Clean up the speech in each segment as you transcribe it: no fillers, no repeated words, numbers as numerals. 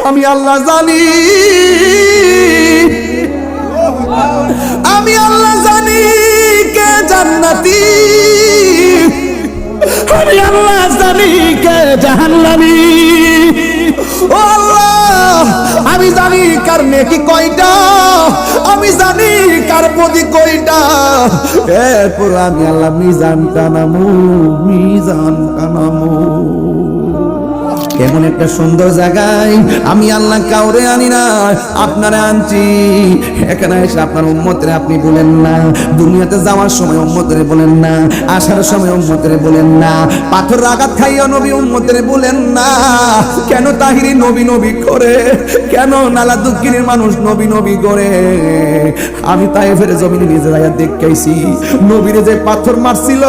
আমি আল্লাহ জানি, আমি আল্লাহ জানি কে জান্নাতি, আমি আল্লাহ জানি কে জাহান্নামী। ও আল্লাহ, আমি জানি কার নেকি কয়টা, আমি জানি কার প্রতি কয়টা। এরপর আমি আল্লাহ মিজান কানামু, মিজান কানামু। এমন একটা সুন্দর জায়গায় আমি আল্লাহ কাউরে আনি না, আপনারা আনছি। এখানে এসে আপনার উম্মতরে আপনি বলেন না, দুনিয়াতে যাওয়ার সময় উম্মতরে বলেন না, আসার সময় উম্মতরে বলেন না, পাথর আঘাত খাইয়া নবী উম্মতরে বলেন না। কেন তাহিরি নবী নবী করে, কেন নালা দুঃখিনীর মানুষ নবী নবী করে? আমি তায়েফের জমিনে নিজে যাইয়া দেখেছি, নবীরে যে পাথর মারছিল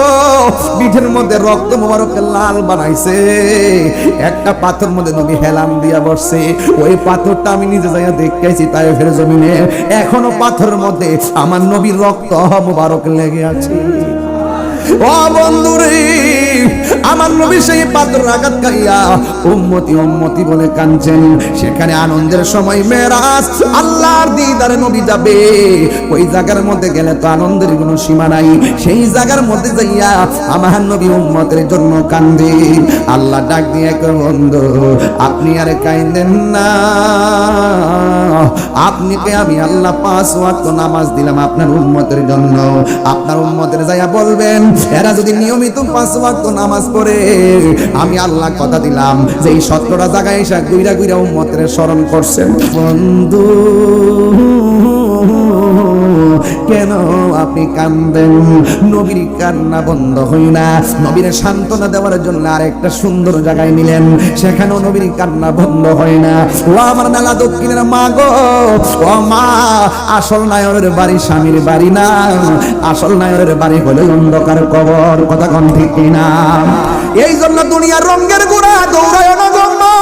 পিঠের মধ্যে রক্ত মোবারকে লাল বানাইছে, একটা পাথর মধ্যে নবী হেলাম দিয়া বসছে। ওই পাথরটা আমি নিজে যাইয়া দেখেছি তায়েফের জমিনে, এখনো পাথরের মধ্যে আমার নবীর রক্ত মোবারক লেগে আছে। ও বন্ধুরে, আমার নবী সেই পাথর আঘাত খাইয়া উম্মতি উম্মতি বলে কাঁদছেন। সেখানে আনন্দের সময় মেরাজ, আল্লাহর দিদারে নবী যাবে। ওই জায়গার মধ্যে গেলে তো আনন্দের কোনো সীমা নাই। সেই জায়গার মধ্যে যাইয়া আমার নবী উম্মতের জন্য কান্দে। আল্লাহ ডাক দিয়ে কয়, বন্ধু আপনি আর কাঁদেন না, আপনিকে আমি আল্লাহ 5 ওয়াক্ত নামাজ দিলাম আপনার উম্মতের জন্য। আপনার উম্মতের যাইয়া বলবেন, এরা যদি নিয়মিত 5 ওয়াক্ত নামাজ পড়ে, আমি আল্লাহ কথা দিলাম যে এই 17টা জায়গায় এসে গুইরা গুইরা উম্মতের স্মরণ করছেন। বন্ধু কেন আপনি কান্দেন? নবীর কান্না বন্ধ হই না। নবীর সান্ত্বনা দেওয়ার জন্য আরেকটা সুন্দর জায়গায় নিলেন, সেখানেও নবীর কান্না বন্ধ হয় না। ও আমার নালা দক্ষিণের মা গো, ও মা, আসল নায়রের বাড়ি স্বামীর বাড়ি না, আসল নায়রের বাড়ি হলো অন্ধকার কবর। কথা কোন ঠিক কিনা? এই জন্য দুনিয়ার রঙের গোড়া দৌড়ায় না।